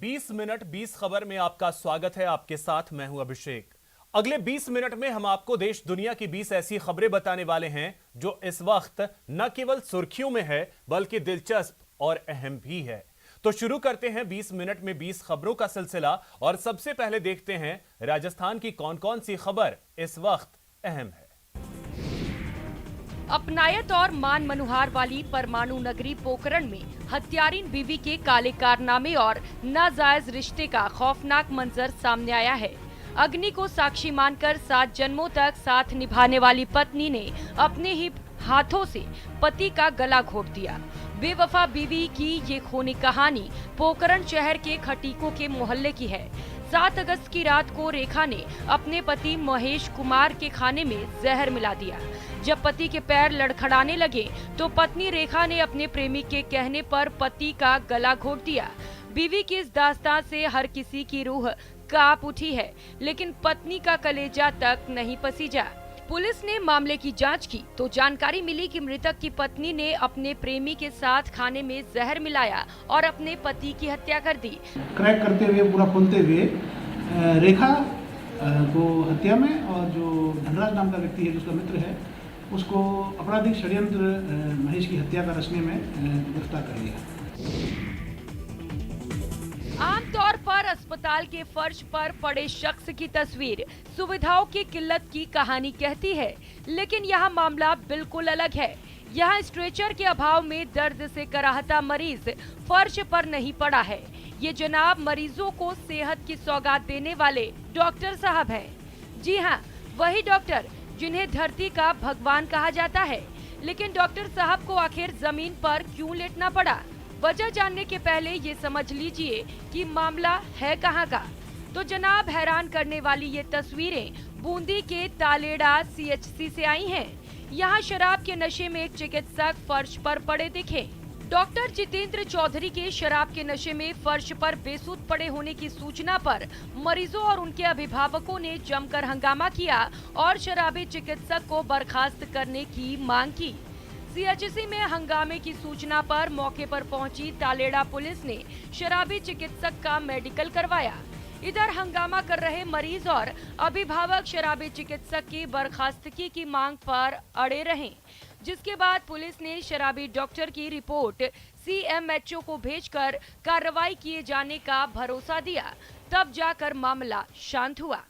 20 minute 20 खबर में आपका स्वागत है। आपके साथ मैं हूं अभिषेक। अगले 20 मिनट में हम आपको देश दुनिया की 20 ऐसी खबरें बताने वाले हैं जो इस वक्त न केवल सुर्खियों में है बल्कि दिलचस्प और अहम भी है। तो शुरू करते हैं 20 मिनट में 20 खबरों का सिलसिला और सबसे पहले देखते हैं राजस्थान की कौन कौन सी खबर इस वक्त अहम है। अपनायत और मान मनुहार वाली परमाणु नगरी पोखरण में हत्यारीन बीवी के काले कारनामे और नाजायज रिश्ते का खौफनाक मंजर सामने आया है। अग्नि को साक्षी मानकर 7 जन्मों तक साथ निभाने वाली पत्नी ने अपने ही हाथों से पति का गला घोट दिया। बेवफा बीवी की ये खूनी कहानी पोखरण शहर के खटीकों के मोहल्ले की है। 7 अगस्त की रात को रेखा ने अपने पति महेश कुमार के खाने में जहर मिला दिया। जब पति के पैर लड़खड़ाने लगे तो पत्नी रेखा ने अपने प्रेमी के कहने पर पति का गला घोट दिया। बीवी की इस दास्तान से हर किसी की रूह कांप उठी है, लेकिन पत्नी का कलेजा तक नहीं पसीजा। पुलिस ने मामले की जांच की तो जानकारी मिली कि मृतक की पत्नी ने अपने प्रेमी के साथ खाने में जहर मिलाया और अपने पति की हत्या कर दी। क्रैक करते हुए पूरा खोलते हुए रेखा को हत्या में और जो धनराज नाम का व्यक्ति है जिसका मित्र है उसको आपराधिक षड्यंत्र महेश की हत्या का रचने में गिरफ्तार कर लिया। आमतौर पर अस्पताल के फर्श पर पड़े शख्स की तस्वीर सुविधाओं की किल्लत की कहानी कहती है, लेकिन यह मामला बिल्कुल अलग है। यहाँ स्ट्रेचर के अभाव में दर्द से कराहता मरीज फर्श पर नहीं पड़ा है। ये जनाब मरीजों को सेहत की सौगात देने वाले डॉक्टर साहब हैं। जी हाँ, वही डॉक्टर जिन्हें धरती का भगवान कहा जाता है। लेकिन डॉक्टर साहब को आखिर जमीन पर क्यों लेटना पड़ा? वजह जानने के पहले ये समझ लीजिए कि मामला है कहाँ का। तो जनाब, हैरान करने वाली ये तस्वीरें बूंदी के तालेड़ा CHC से आई हैं। यहाँ शराब के नशे में एक चिकित्सक फर्श पर पड़े दिखे। डॉक्टर जितेंद्र चौधरी के शराब के नशे में फर्श पर बेसुध पड़े होने की सूचना पर मरीजों और उनके अभिभावकों ने जमकर हंगामा किया और शराबी चिकित्सक को बर्खास्त करने की मांग की। CHC में हंगामे की सूचना पर मौके पर पहुंची तालेड़ा पुलिस ने शराबी चिकित्सक का मेडिकल करवाया। इधर हंगामा कर रहे मरीज और अभिभावक शराबी चिकित्सक की बर्खास्तगी की मांग पर अड़े रहे, जिसके बाद पुलिस ने शराबी डॉक्टर की रिपोर्ट CMHO को भेजकर कार्रवाई किए जाने का भरोसा दिया। तब जाकर मामला शांत हुआ।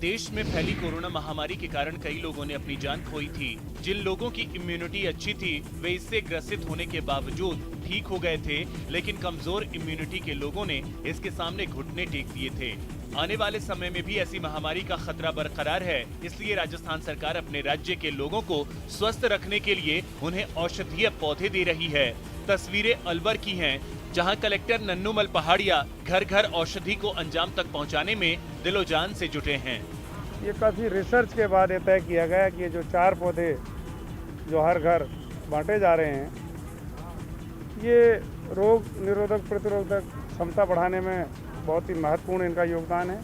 देश में फैली कोरोना महामारी के कारण कई लोगों ने अपनी जान खोई थी। जिन लोगों की इम्यूनिटी अच्छी थी वे इससे ग्रसित होने के बावजूद ठीक हो गए थे, लेकिन कमजोर इम्यूनिटी के लोगों ने इसके सामने घुटने टेक दिए थे। आने वाले समय में भी ऐसी महामारी का खतरा बरकरार है, इसलिए राजस्थान सरकार अपने राज्य के लोगों को स्वस्थ रखने के लिए उन्हें औषधीय पौधे दे रही है। तस्वीरें अलवर की हैं, जहां कलेक्टर नन्नूमल पहाड़िया घर घर औषधि को अंजाम तक पहुंचाने में दिलो जान से जुटे हैं। ये काफ़ी रिसर्च के बाद ये तय किया गया कि ये जो 4 पौधे जो हर घर बांटे जा रहे हैं, ये रोग निरोधक प्रतिरोधक क्षमता बढ़ाने में बहुत ही महत्वपूर्ण इनका योगदान है।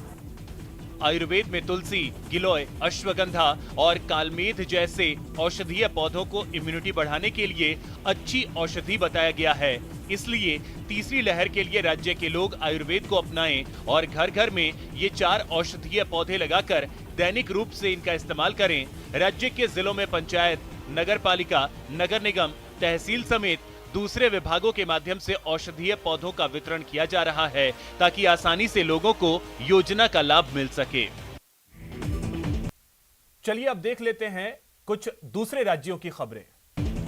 आयुर्वेद में तुलसी, गिलोय, अश्वगंधा और कालमेघ जैसे औषधीय पौधों को इम्यूनिटी बढ़ाने के लिए अच्छी औषधि बताया गया है। इसलिए तीसरी लहर के लिए राज्य के लोग आयुर्वेद को अपनाएं और घर घर में ये 4 औषधीय पौधे लगाकर दैनिक रूप से इनका इस्तेमाल करें। राज्य के जिलों में पंचायत, नगर पालिका, नगर निगम, तहसील समेत दूसरे विभागों के माध्यम से औषधीय पौधों का वितरण किया जा रहा है ताकि आसानी से लोगों को योजना का लाभ मिल सके। चलिए अब देख लेते हैं कुछ दूसरे राज्यों की खबरें।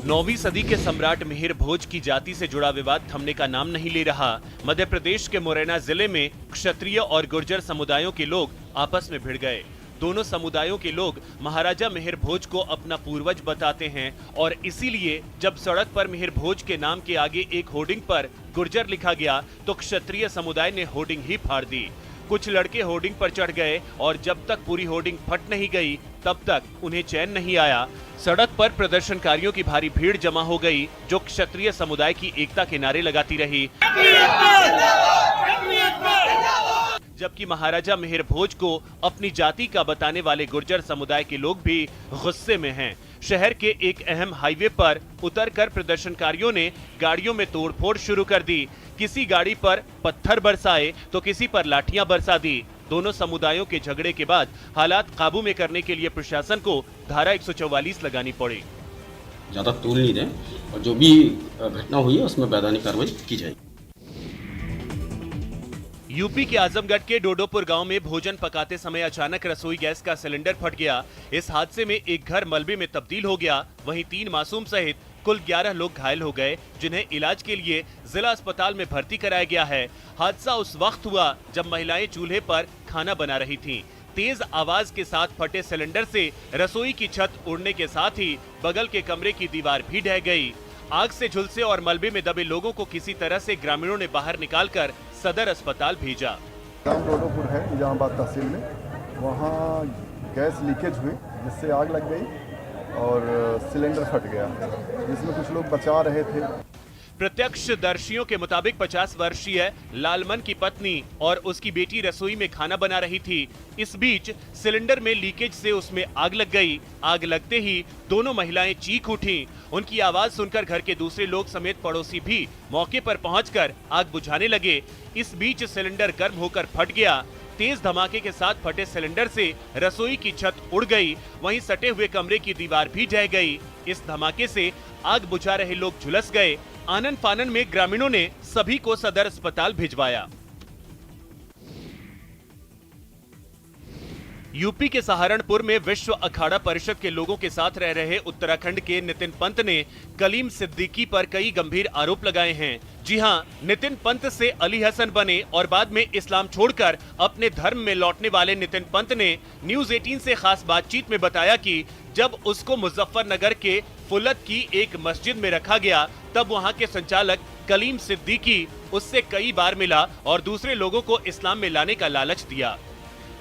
9वीं सदी के सम्राट मिहिर भोज की जाति से जुड़ा विवाद थमने का नाम नहीं ले रहा। मध्य प्रदेश के मुरैना जिले में क्षत्रिय और गुर्जर समुदायों के लोग आपस में भिड़ गए। दोनों समुदायों के लोग महाराजा मिहिर भोज को अपना पूर्वज बताते हैं और इसीलिए जब सड़क पर मिहिर भोज के नाम के आगे एक होर्डिंग पर गुर्जर लिखा गया तो क्षत्रिय समुदाय ने होर्डिंग ही फाड़ दी। कुछ लड़के होर्डिंग पर चढ़ गए और जब तक पूरी होर्डिंग फट नहीं गई तब तक उन्हें चैन नहीं आया। सड़क पर प्रदर्शनकारियों की भारी भीड़ जमा हो गई जो क्षत्रिय समुदाय की एकता के नारे लगाती रही। जबकि महाराजा मिहिर भोज को अपनी जाति का बताने वाले गुर्जर समुदाय के लोग भी गुस्से में हैं। शहर के एक अहम हाईवे पर उतरकर प्रदर्शनकारियों ने गाड़ियों में तोड़फोड़ शुरू कर दी। किसी गाड़ी पर पत्थर बरसाए तो किसी पर लाठियां बरसा दी। दोनों समुदायों के झगड़े के बाद हालात काबू में करने के लिए प्रशासन को धारा 144 लगानी पड़ी। ज़्यादा तूल नहीं दें और जो भी घटना हुई है उसमें वैधानिक कार्रवाई की जाएगी। यूपी के आजमगढ़ के डोडोपुर गांव में भोजन पकाते समय अचानक रसोई गैस का सिलेंडर फट गया। इस हादसे में एक घर मलबे में तब्दील हो गया। वहीं 3 मासूम सहित कुल 11 लोग घायल हो गए, जिन्हें इलाज के लिए जिला अस्पताल में भर्ती कराया गया है। हादसा उस वक्त हुआ जब महिलाएं चूल्हे पर खाना बना रही थीं। तेज आवाज के साथ फटे सिलेंडर से रसोई की छत उड़ने के साथ ही बगल के कमरे की दीवार भी ढह गई। आग से झुलसे और मलबे में दबे लोगों को किसी तरह से ग्रामीणों ने बाहर निकालकर सदर अस्पताल भेजा। गांव डोडोपुर है निजामाबाद तहसील में, वहाँ गैस लीकेज हुई जिससे आग लग गई और सिलेंडर फट गया, जिसमें कुछ लोग बचा रहे थे। प्रत्यक्षदर्शियों के मुताबिक 50 वर्षीय लालमन की पत्नी और उसकी बेटी रसोई में खाना बना रही थी। इस बीच सिलेंडर में लीकेज से उसमें आग लग गई। आग लगते ही दोनों महिलाएं चीख उठीं। उनकी आवाज सुनकर घर के दूसरे लोग समेत पड़ोसी भी मौके पर पहुंचकर आग बुझाने लगे। इस बीच सिलेंडर गर्म होकर फट गया। तेज धमाके के साथ फटे सिलेंडर से रसोई की छत उड़ गई, वहीं सटे हुए कमरे की दीवार भी ढह गई। इस धमाके से आग बुझा रहे लोग झुलस गए। आनन फानन में ग्रामीणों ने सभी को सदर अस्पताल भिजवाया। यूपी के सहारनपुर में विश्व अखाड़ा परिषद के लोगों के साथ रह रहे उत्तराखंड के नितिन पंत ने कलीम सिद्दीकी पर कई गंभीर आरोप लगाए हैं। जी हां, नितिन पंत से अली हसन बने और बाद में इस्लाम छोड़कर अपने धर्म में लौटने वाले नितिन पंत ने न्यूज 18 से खास बातचीत में बताया कि जब उसको मुजफ्फरनगर के फुलत की एक मस्जिद में रखा गया, तब वहां के संचालक कलीम सिद्दीकी उससे कई बार मिला और दूसरे लोगों को इस्लाम में लाने का लालच दिया।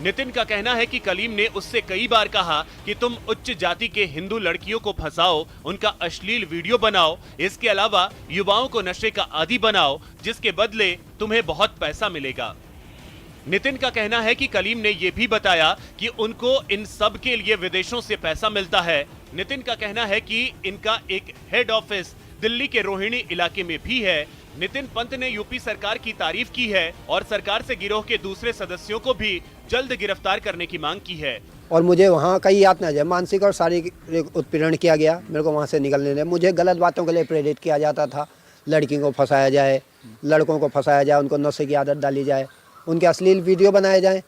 नितिन का कहना है कि कलीम ने उससे कई बार कहा कि तुम उच्च जाति के हिंदू लड़कियों को फंसाओ, उनका अश्लील वीडियो बनाओ, इसके अलावा युवाओं को नशे का आदी बनाओ, जिसके बदले तुम्हें बहुत पैसा मिलेगा। नितिन का कहना है कि कलीम ने यह भी बताया कि उनको इन सब के लिए विदेशों से पैसा मिलता है। नितिन का कहना है कि इनका एक हेड ऑफिस दिल्ली के रोहिणी इलाके में भी है। नितिन पंत ने यूपी सरकार की तारीफ की है और सरकार से गिरोह के दूसरे सदस्यों को भी जल्द गिरफ्तार करने की मांग की है। और मुझे वहाँ कई यातना है, मानसिक और शारीरिक उत्पीड़न किया गया। मेरे को वहाँ से निकलने में मुझे गलत बातों के लिए प्रेरित किया जाता था। लड़कियों को फंसाया जाए, लड़कों को फंसाया जाए, उनको नशे की आदत डाली जाए, उनके अश्लील वीडियो बनाए जाए।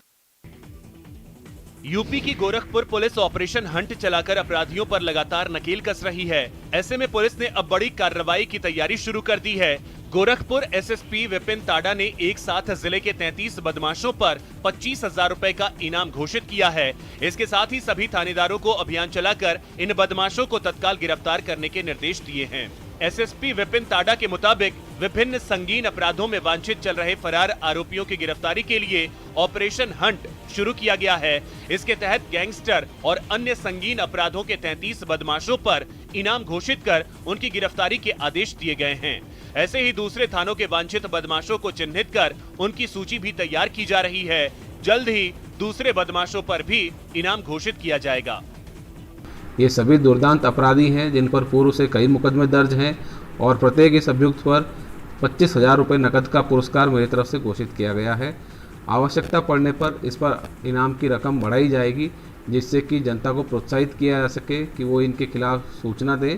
यूपी की गोरखपुर पुलिस ऑपरेशन हंट चलाकर अपराधियों पर लगातार नकेल कस रही है। ऐसे में पुलिस ने अब बड़ी कार्रवाई की तैयारी शुरू कर दी है। गोरखपुर एसएसपी विपिन ताडा ने एक साथ जिले के 33 बदमाशों पर 25,000 रुपए का इनाम घोषित किया है। इसके साथ ही सभी थानेदारों को अभियान चलाकर इन बदमाशों को तत्काल गिरफ्तार करने के निर्देश दिए हैं। एसएसपी विपिन ताडा के मुताबिक विभिन्न संगीन अपराधों में वांछित चल रहे फरार आरोपियों की गिरफ्तारी के लिए ऑपरेशन हंट शुरू किया गया है। इसके तहत गैंगस्टर और अन्य संगीन अपराधों के 33 बदमाशों पर इनाम घोषित कर उनकी गिरफ्तारी के आदेश दिए गए हैं। ऐसे ही दूसरे थानों के वांछित बदमाशों को चिन्हित कर उनकी सूची भी तैयार की जा रही है। जल्द ही दूसरे बदमाशों पर भी इनाम घोषित किया जाएगा। ये सभी दुर्दांत अपराधी हैं जिन पर पूर्व से कई मुकदमे दर्ज हैं और प्रत्येक इस अभियुक्त पर 25,000 रुपये नकद का पुरस्कार मेरी तरफ से घोषित किया गया है। आवश्यकता पड़ने पर इस पर इनाम की रकम बढ़ाई जाएगी, जिससे कि जनता को प्रोत्साहित किया जा सके कि वो इनके खिलाफ सूचना दें।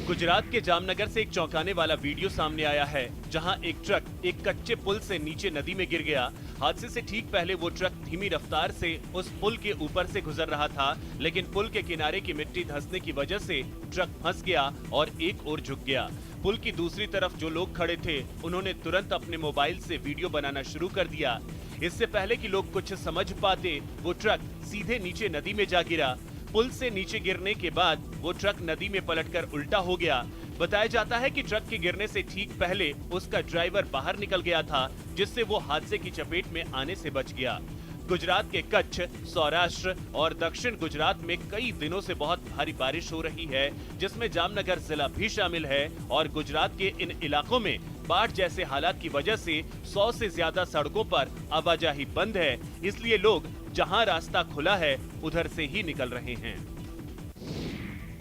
गुजरात के जामनगर से एक चौंकाने वाला वीडियो सामने आया है, जहां एक ट्रक एक कच्चे पुल से नीचे नदी में गिर गया। हादसे से ठीक पहले वो ट्रक धीमी रफ्तार से उस पुल के ऊपर से गुजर रहा था, लेकिन पुल के किनारे की मिट्टी धंसने की वजह से ट्रक फंस गया और एक ओर झुक गया। पुल की दूसरी तरफ जो लोग खड़े थे, उन्होंने तुरंत अपने मोबाइल से वीडियो बनाना शुरू कर दिया। इससे पहले कि लोग कुछ समझ पाते, वो ट्रक सीधे नीचे नदी में जा गिरा। पुल से नीचे गिरने के बाद वो ट्रक नदी में पलटकर उल्टा हो गया। बताया जाता है कि ट्रक के गिरने से ठीक पहले उसका ड्राइवर बाहर निकल गया था, जिससे वो हादसे की चपेट में आने से बच गया। गुजरात के कच्छ, सौराष्ट्र और दक्षिण गुजरात में कई दिनों से बहुत भारी बारिश हो रही है, जिसमें जामनगर जिला भी शामिल है और गुजरात के इन इलाकों में बाढ़ जैसे हालात की वजह से 100 से ज्यादा सड़कों पर आवाजाही बंद है, इसलिए लोग जहां रास्ता खुला है उधर से ही निकल रहे हैं।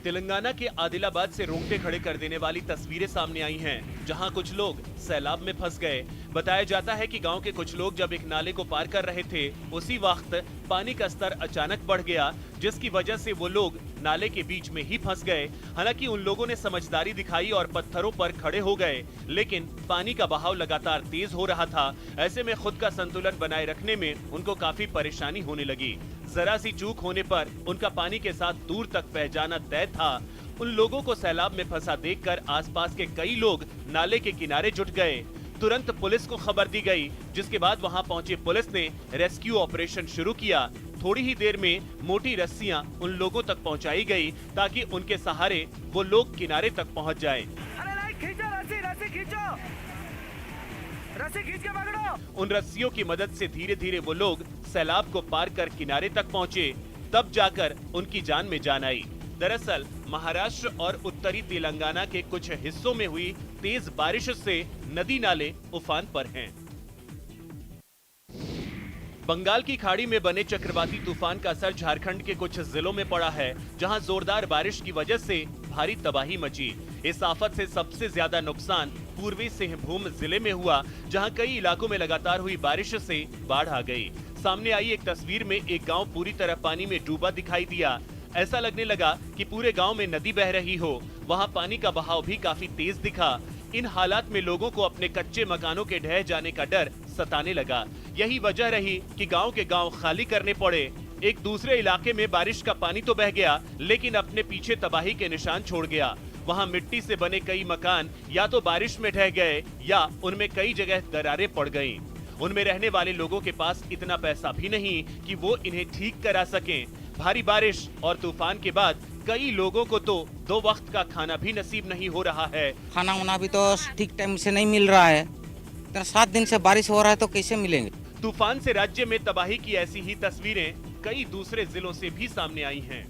तेलंगाना के आदिलाबाद से रोंगटे खड़े कर देने वाली तस्वीरें सामने आई हैं, जहां कुछ लोग सैलाब में फंस गए। बताया जाता है कि गांव के कुछ लोग जब एक नाले को पार कर रहे थे, उसी वक्त पानी का स्तर अचानक बढ़ गया, जिसकी वजह से वो लोग नाले के बीच में ही फंस गए। हालांकि उन लोगों ने समझदारी दिखाई और पत्थरों पर खड़े हो गए, लेकिन पानी का बहाव लगातार तेज हो रहा था। ऐसे में खुद का संतुलन बनाए रखने में उनको काफी परेशानी होने लगी। जरा सी चूक होने पर उनका पानी के साथ दूर तक बह जाना तय था। उन लोगों को सैलाब में फंसा देखकर आसपास के कई लोग नाले के किनारे जुट गए। तुरंत पुलिस को खबर दी गई, जिसके बाद वहां पहुंची पुलिस ने रेस्क्यू ऑपरेशन शुरू किया। थोड़ी ही देर में मोटी रस्सियां उन लोगों तक पहुंचाई गई ताकि उनके सहारे वो लोग किनारे तक पहुंच जाएं। रस्सी खींच के पकड़ो। उन रस्सियों की मदद से धीरे धीरे वो लोग सैलाब को पार कर किनारे तक पहुंचे, तब जाकर उनकी जान में जान आई। दरअसल महाराष्ट्र और उत्तरी तेलंगाना के कुछ हिस्सों में हुई तेज बारिश से नदी नाले उफान पर हैं। बंगाल की खाड़ी में बने चक्रवाती तूफान का असर झारखंड के कुछ जिलों में पड़ा है, जहां जोरदार बारिश की वजह से भारी तबाही मची। इस आफत से सबसे ज्यादा नुकसान पूर्वी सिंहभूम जिले में हुआ, जहां कई इलाकों में लगातार हुई बारिश से बाढ़ आ गई। सामने आई एक तस्वीर में एक गांव पूरी तरह पानी में डूबा दिखाई दिया। ऐसा लगने लगा कि पूरे गांव में नदी बह रही हो। वहां पानी का बहाव भी काफी तेज दिखा। इन हालात में लोगों को अपने कच्चे मकानों के ढह जाने का डर सताने लगा। यही वजह रही कि गांव के गांव खाली करने पड़े। एक दूसरे इलाके में बारिश का पानी तो बह गया, लेकिन अपने पीछे तबाही के निशान छोड़ गया। वहां मिट्टी से बने कई मकान या तो बारिश में ढह गए या उनमें कई जगह दरारें पड़ गईं। उनमें रहने वाले लोगों के पास इतना पैसा भी नहीं कि वो इन्हें ठीक करा सकें। भारी बारिश और तूफान के बाद कई लोगों को तो 2 वक्त का खाना भी नसीब नहीं हो रहा है। खाना वाना भी तो ठीक टाइम से नहीं मिल रहा है। 7 दिन से बारिश हो रहा है तो कैसे मिलेंगे। तूफान से राज्य में तबाही की ऐसी ही तस्वीरें कई दूसरे जिलों से भी सामने आई हैं।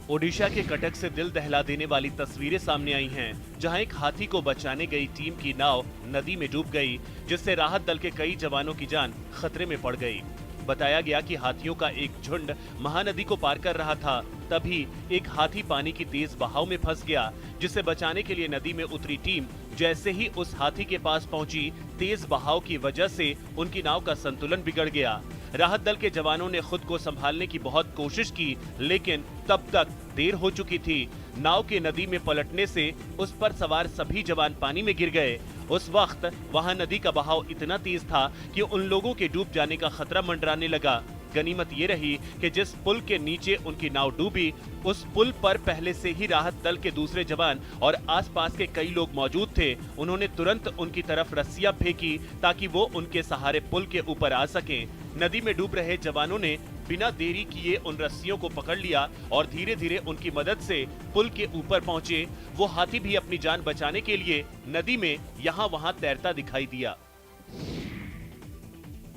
ओडिशा के कटक से दिल दहला देने वाली तस्वीरें सामने आई हैं, जहां एक हाथी को बचाने गई टीम की नाव नदी में डूब गई, जिससे राहत दल के कई जवानों की जान खतरे में पड़ गई। बताया गया कि हाथियों का एक झुंड महानदी को पार कर रहा था, तभी एक हाथी पानी की तेज बहाव में फंस गया, जिसे बचाने के लिए नदी में उतरी टीम जैसे ही उस हाथी के पास पहुंची, तेज बहाव की वजह से उनकी नाव का संतुलन बिगड़ गया। राहत दल के जवानों ने खुद को संभालने की बहुत कोशिश की, लेकिन तब तक देर हो चुकी थी। नाव के नदी में पलटने से उस पर सवार सभी जवान पानी में गिर गए। उस वक्त वहां नदी का बहाव इतना तेज था कि उन लोगों के डूब जाने का खतरा मंडराने लगा। गनीमत ये रही कि जिस पुल के नीचे उनकी नाव डूबी, उस पुल पर पहले से ही राहत दल के दूसरे जवान और आसपास के कई लोग मौजूद थे। उन्होंने तुरंत उनकी तरफ रस्सियां फेंकी ताकि वो उनके सहारे पुल के ऊपर आ सकें। नदी में डूब रहे जवानों ने बिना देरी किए उन रस्सियों को पकड़ लिया और धीरे धीरे उनकी मदद से पुल के ऊपर पहुंचे। वो हाथी भी अपनी जान बचाने के लिए नदी में यहाँ वहाँ तैरता दिखाई दिया।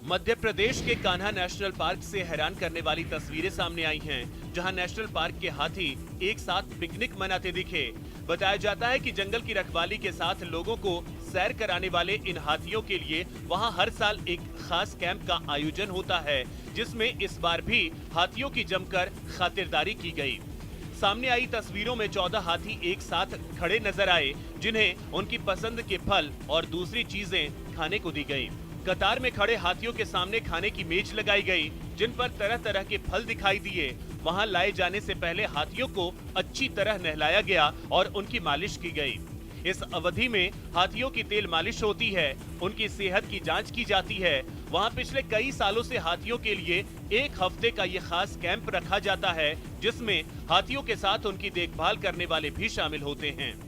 मध्य प्रदेश के कान्हा नेशनल पार्क से हैरान करने वाली तस्वीरें सामने आई हैं, जहां नेशनल पार्क के हाथी एक साथ पिकनिक मनाते दिखे। बताया जाता है कि जंगल की रखवाली के साथ लोगों को सैर कराने वाले इन हाथियों के लिए वहां हर साल एक खास कैंप का आयोजन होता है, जिसमें इस बार भी हाथियों की जमकर खातिरदारी की गई। सामने आई तस्वीरों में 14 हाथी एक साथ खड़े नजर आए, जिन्हें उनकी पसंद के फल और दूसरी चीजें खाने को दी गई। कतार में खड़े हाथियों के सामने खाने की मेज लगाई गई, जिन पर तरह तरह के फल दिखाई दिए। वहां लाए जाने से पहले हाथियों को अच्छी तरह नहलाया गया और उनकी मालिश की गई। इस अवधि में हाथियों की तेल मालिश होती है, उनकी सेहत की जांच की जाती है। वहां पिछले कई सालों से हाथियों के लिए 1 हफ्ते का ये खास कैंप रखा जाता है, जिसमें हाथियों के साथ उनकी देखभाल करने वाले भी शामिल होते हैं।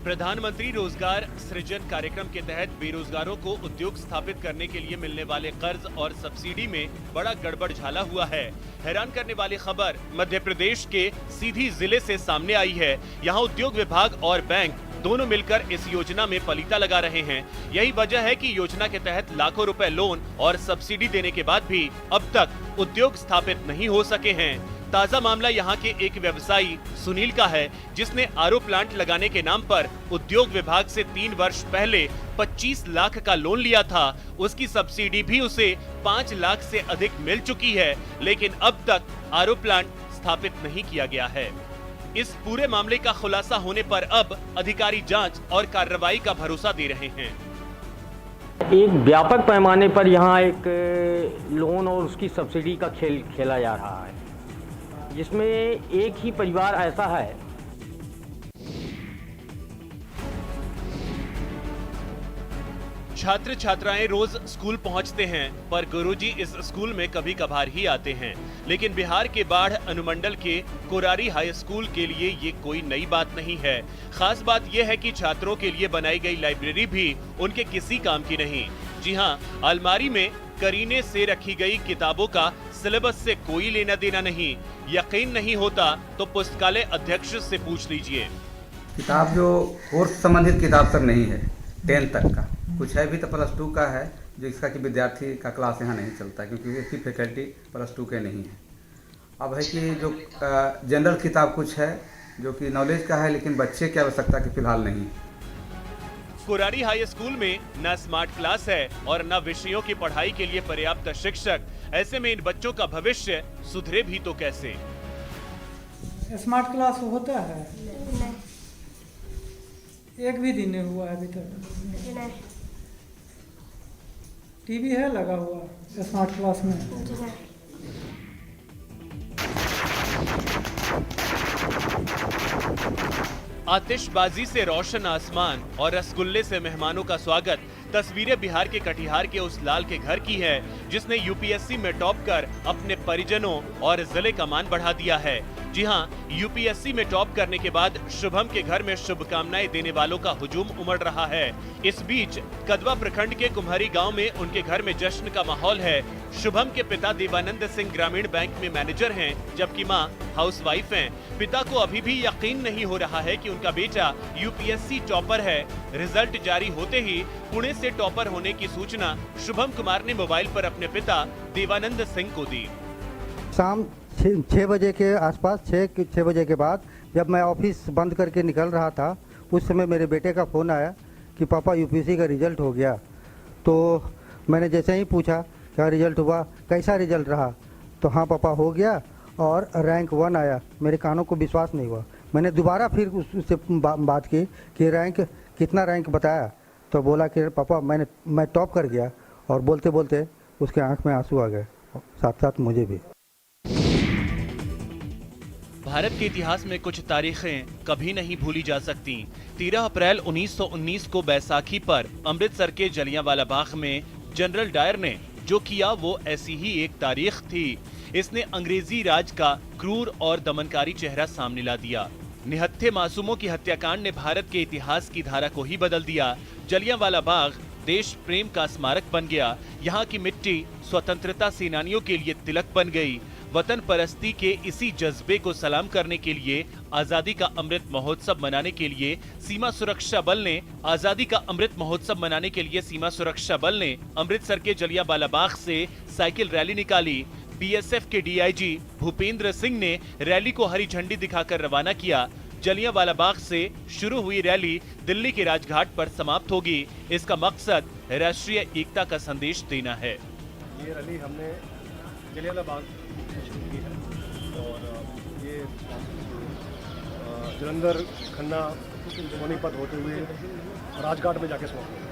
प्रधानमंत्री रोजगार सृजन कार्यक्रम के तहत बेरोजगारों को उद्योग स्थापित करने के लिए मिलने वाले कर्ज और सब्सिडी में बड़ा गड़बड़ झाला हुआ है। हैरान करने वाली खबर मध्य प्रदेश के सीधी जिले से सामने आई है। यहाँ उद्योग विभाग और बैंक दोनों मिलकर इस योजना में पलीता लगा रहे हैं। यही वजह है कि योजना के तहत लाखों रुपए लोन और सब्सिडी देने के बाद भी अब तक उद्योग स्थापित नहीं हो सके हैं। ताजा मामला यहाँ के एक व्यवसायी सुनील का है, जिसने आरओ प्लांट लगाने के नाम पर उद्योग विभाग से 3 वर्ष पहले 25 लाख का लोन लिया था। उसकी सब्सिडी भी उसे 5 लाख से अधिक मिल चुकी है, लेकिन अब तक आरओ प्लांट स्थापित नहीं किया गया है। इस पूरे मामले का खुलासा होने पर अब अधिकारी जांच और कार्रवाई का भरोसा दे रहे हैं। एक व्यापक पैमाने पर यहाँ एक लोन और उसकी सब्सिडी का खेल खेला जा रहा है, जिसमें एक ही परिवार ऐसा है। छात्र छात्राएं रोज स्कूल पहुंचते हैं, पर गुरुजी इस स्कूल में कभी कभार ही आते हैं। लेकिन बिहार के बाढ़ अनुमंडल के कोरारी हाई स्कूल के लिए ये कोई नई बात नहीं है। खास बात यह है कि छात्रों के लिए बनाई गई लाइब्रेरी भी उनके किसी काम की नहीं। जी हाँ, अलमारी में करीने से रखी गई किताबों का सिलेबस से कोई लेना देना नहीं। यकीन नहीं होता तो पुस्तकालय अध्यक्ष से पूछ लीजिए। किताब जो कोर्स संबंधित किताब तक नहीं है, 10 तक का कुछ है भी तो +2 का है, जो इसका कि विद्यार्थी का क्लास यहाँ नहीं चलता, क्योंकि इसकी फैकल्टी +2 के नहीं है। अब है कि जो जनरल किताब कुछ है जो कि नॉलेज का है, लेकिन बच्चे की आवश्यकता की फिलहाल नहीं है। कोरारी हाई स्कूल में न स्मार्ट क्लास है और न विषयों की पढ़ाई के लिए पर्याप्त शिक्षक। ऐसे में इन बच्चों का भविष्य सुधरे भी तो कैसे? स्मार्ट क्लास होता है? एक भी दिन नहीं हुआ है अभी तक। टीवी है लगा हुआ स्मार्ट क्लास में? आतिशबाजी से रोशन आसमान और रसगुल्ले से मेहमानों का स्वागत तस्वीरें बिहार के कटिहार के उस लाल के घर की है, जिसने यूपीएससी में टॉप कर अपने परिजनों और जिले का मान बढ़ा दिया है। जी हाँ, यूपीएससी में टॉप करने के बाद शुभम के घर में शुभकामनाएं देने वालों का हुजूम उमड़ रहा है। इस बीच कदवा प्रखंड के कुम्हारी गांव में उनके घर में जश्न का माहौल है। शुभम के पिता देवानंद सिंह ग्रामीण बैंक में मैनेजर हैं, जबकि मां हाउसवाइफ हैं। पिता को अभी भी यकीन नहीं हो रहा है कि उनका बेटा यूपीएससी टॉपर है। रिजल्ट जारी होते ही पुणे से टॉपर होने की सूचना शुभम कुमार ने मोबाइल पर अपने पिता देवानंद सिंह को दी। शाम 6 बजे के आसपास, 6 बजे के बाद जब मैं ऑफिस बंद करके निकल रहा था, उस समय मेरे बेटे का फ़ोन आया कि पापा यूपीएससी का रिजल्ट हो गया। तो मैंने जैसे ही पूछा क्या रिजल्ट हुआ, कैसा रिजल्ट रहा, तो हाँ पापा हो गया और रैंक 1 आया। मेरे कानों को विश्वास नहीं हुआ। मैंने दोबारा फिर उससे बात की कि रैंक कितना रैंक बताया, तो बोला कि पापा मैं टॉप कर गया। और बोलते बोलते उसके आंख में आंसू आ गए, साथ साथ मुझे भी। भारत के इतिहास में कुछ तारीखें कभी नहीं भूली जा सकती। 13 अप्रैल 1919 को बैसाखी पर अमृतसर के जलियांवाला बाग में जनरल डायर ने जो किया वो ऐसी ही एक तारीख थी। इसने अंग्रेजी राज का क्रूर और दमनकारी चेहरा सामने ला दिया। निहत्थे मासूमों की हत्याकांड ने भारत के इतिहास की धारा को ही बदल दिया। जलियांवाला बाग देश प्रेम का स्मारक बन गया। यहाँ की मिट्टी स्वतंत्रता सेनानियों के लिए तिलक बन गई। वतन परस्ती के इसी जज्बे को सलाम करने के लिए आजादी का अमृत महोत्सव मनाने के लिए सीमा सुरक्षा बल ने अमृतसर के जलियांवाला बाग से साइकिल रैली निकाली। बीएसएफ के डीआईजी भूपेंद्र सिंह ने रैली को हरी झंडी दिखाकर रवाना किया। जलियांवाला बाग से शुरू हुई रैली दिल्ली के राजघाट पर समाप्त होगी। इसका मकसद राष्ट्रीय एकता का संदेश देना है। ये रैली हमने जलियांवाला बाग शुरू की है और ये जलंधर, खन्ना, सोनीपत होते हुए राजघाट में जाके समाप्त होगी।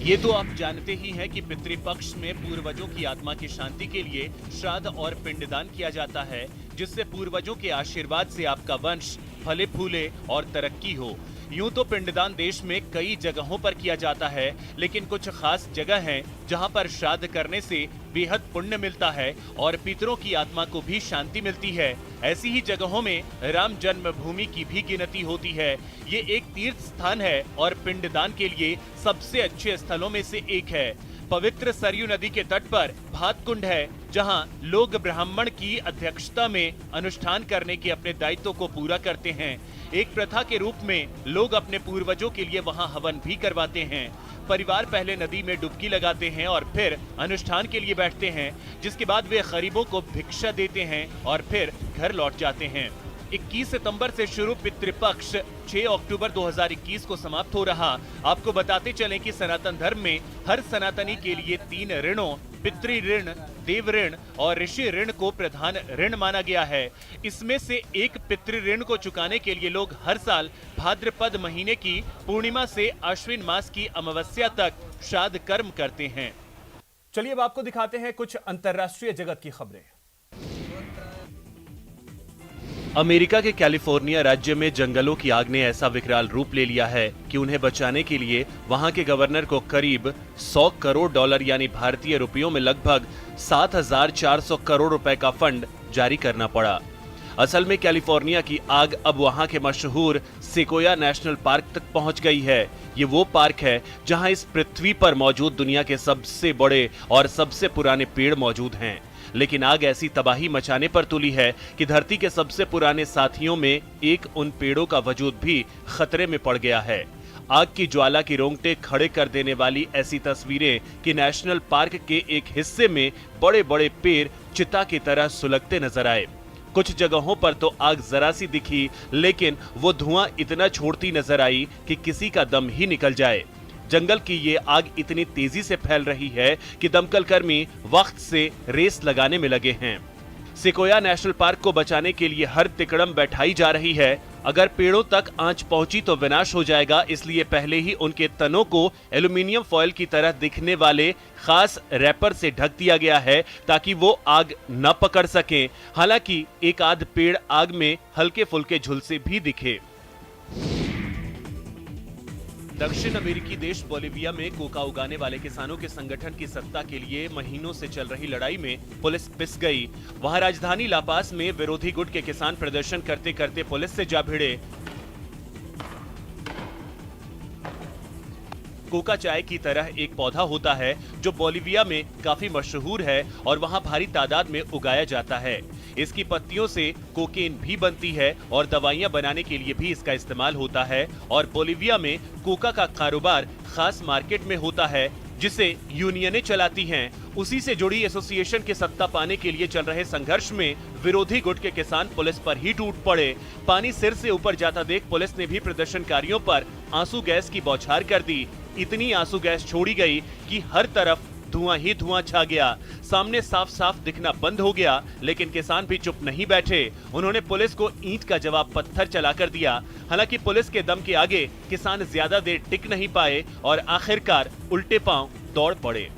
ये तो आप जानते ही हैं कि पितृपक्ष में पूर्वजों की आत्मा की शांति के लिए श्राद्ध और पिंडदान किया जाता है, जिससे पूर्वजों के आशीर्वाद से आपका वंश फले फूले और तरक्की हो। यूं तो पिंडदान देश में कई जगहों पर किया जाता है, लेकिन कुछ खास जगह हैं जहां पर श्राद्ध करने से बेहद पुण्य मिलता है और पितरों की आत्मा को भी शांति मिलती है। ऐसी ही जगहों में राम जन्मभूमि की भी गिनती होती है। ये एक तीर्थ स्थान है और पिंडदान के लिए सबसे अच्छे स्थलों में से एक है। पवित्र सरयू नदी के तट पर भात कुंड है, जहां लोग ब्राह्मण की अध्यक्षता में अनुष्ठान करने के अपने दायित्व को पूरा करते हैं। एक प्रथा के रूप में लोग अपने पूर्वजों के लिए वहां हवन भी करवाते हैं। परिवार पहले नदी में डुबकी लगाते हैं और फिर अनुष्ठान के लिए बैठते हैं, जिसके बाद वे गरीबों को भिक्षा देते हैं और फिर घर लौट जाते हैं। 21 सितंबर से शुरू पितृपक्ष 6 अक्टूबर 2021 को समाप्त हो रहा। आपको बताते चलें कि सनातन धर्म में हर सनातनी के लिए 3 ऋणों, पितृ ऋण, देव ऋण और ऋषि ऋण को प्रधान ऋण माना गया है। इसमें से एक पितृ ऋण को चुकाने के लिए लोग हर साल भाद्रपद महीने की पूर्णिमा से अश्विन मास की अमावस्या तक श्राद्ध कर्म करते हैं। चलिए अब आपको दिखाते हैं कुछ अंतर्राष्ट्रीय जगत की खबरें। अमेरिका के कैलिफोर्निया राज्य में जंगलों की आग ने ऐसा विकराल रूप ले लिया है कि उन्हें बचाने के लिए वहां के गवर्नर को करीब 100 करोड़ डॉलर यानी भारतीय रुपयों में लगभग 7,400 करोड़ रुपए का फंड जारी करना पड़ा। असल में कैलिफोर्निया की आग अब वहां के मशहूर सेकोया नेशनल पार्क तक पहुंच गई है। ये वो पार्क है जहां इस पृथ्वी पर मौजूद दुनिया के सबसे बड़े और सबसे पुराने पेड़ मौजूद हैं। लेकिन आग ऐसी तबाही मचाने पर तुली है कि धरती के सबसे पुराने साथियों में एक उन पेड़ों का वजूद भी खतरे में पड़ गया है। आग की ज्वाला की रोंगटे खड़े कर देने वाली ऐसी तस्वीरें कि नेशनल पार्क के एक हिस्से में बड़े बड़े पेड़ चिता की तरह सुलगते नजर आए। कुछ जगहों पर तो आग जरा सी दिखी, लेकिन वो धुआं इतना छोड़ती नजर आई कि किसी का दम ही निकल जाए। जंगल की ये आग इतनी तेजी से फैल रही है कि दमकल कर्मी वक्त से रेस लगाने में लगे हैं। सेकोया नेशनल पार्क को बचाने के लिए हर तिकड़म बैठाई जा रही है। अगर पेड़ों तक आंच पहुंची तो विनाश हो जाएगा, इसलिए पहले ही उनके तनों को एल्यूमिनियम फॉयल की तरह दिखने वाले खास रैपर से ढक दिया गया है ताकि वो आग न पकड़ सके। हालांकि एक आध पेड़ आग में हल्के फुल्के झुलसे भी दिखे। दक्षिण अमेरिकी देश बोलिविया में कोका उगाने वाले किसानों के संगठन की सत्ता के लिए महीनों से चल रही लड़ाई में पुलिस पिस गई। वहां राजधानी लापास में विरोधी गुट के किसान प्रदर्शन करते करते पुलिस से जा भिड़े। कोका चाय की तरह एक पौधा होता है जो बोलिविया में काफी मशहूर है और वहां भारी तादाद में उगाया जाता है। इसकी पत्तियों से कोकेन भी बनती है और दवाइयां बनाने के लिए भी इसका इस्तेमाल होता है। और बोलिविया में कोका का कारोबार खास मार्केट में होता है जिसे यूनियनें चलाती हैं। उसी से जुड़ी एसोसिएशन के सत्ता पाने के लिए चल रहे संघर्ष में विरोधी गुट के किसान पुलिस पर ही टूट पड़े। पानी सिर से ऊपर जाता देख पुलिस ने भी प्रदर्शनकारियों पर आंसू गैस की बौछार कर दी। इतनी आंसू गैस छोड़ी गई कि हर तरफ धुआं ही धुआं छा गया। सामने साफ साफ दिखना बंद हो गया, लेकिन किसान भी चुप नहीं बैठे। उन्होंने पुलिस को ईंट का जवाब पत्थर चला कर दिया। हालांकि पुलिस के दम के आगे किसान ज्यादा देर टिक नहीं पाए और आखिरकार उल्टे पांव दौड़ पड़े।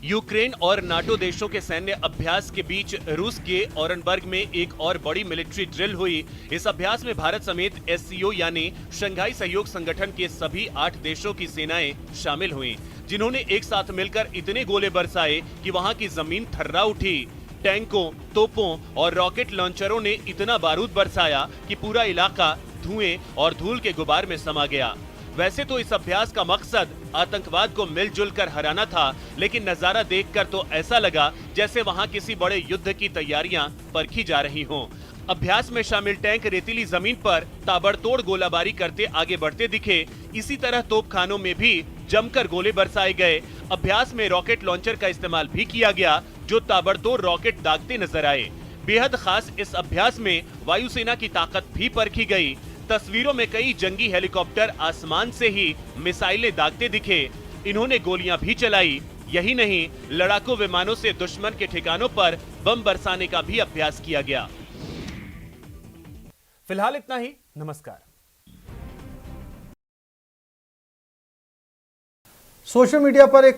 यूक्रेन और नाटो देशों के सैन्य अभ्यास के बीच रूस के ओरेनबर्ग में एक और बड़ी मिलिट्री ड्रिल हुई। इस अभ्यास में भारत समेत एससीओ यानी शंघाई सहयोग संगठन के सभी 8 देशों की सेनाएं शामिल हुईं, जिन्होंने एक साथ मिलकर इतने गोले बरसाए कि वहां की जमीन थर्रा उठी। टैंकों, तोपों और रॉकेट लॉन्चरों ने इतना बारूद बरसाया कि पूरा इलाका धुएं और धूल के गुबार में समा गया। वैसे तो इस अभ्यास का मकसद आतंकवाद को मिलजुल कर हराना था, लेकिन नजारा देखकर तो ऐसा लगा जैसे वहां किसी बड़े युद्ध की तैयारियां परखी जा रही हों। अभ्यास में शामिल टैंक रेतीली जमीन पर ताबड़तोड़ गोलाबारी करते आगे बढ़ते दिखे। इसी तरह तोपखानों में भी जमकर गोले बरसाए गए। अभ्यास में रॉकेट लॉन्चर का इस्तेमाल भी किया गया, जो ताबड़तोड़ रॉकेट दागते नजर आए। बेहद खास इस अभ्यास में वायुसेना की ताकत भी परखी गई। तस्वीरों में कई जंगी हेलीकॉप्टर आसमान से ही मिसाइलें दागते दिखे। इन्होंने गोलियां भी चलाई। यही नहीं, लड़ाकू विमानों से दुश्मन के ठिकानों पर बम बरसाने का भी अभ्यास किया गया। फिलहाल इतना ही। नमस्कार। सोशल मीडिया पर एक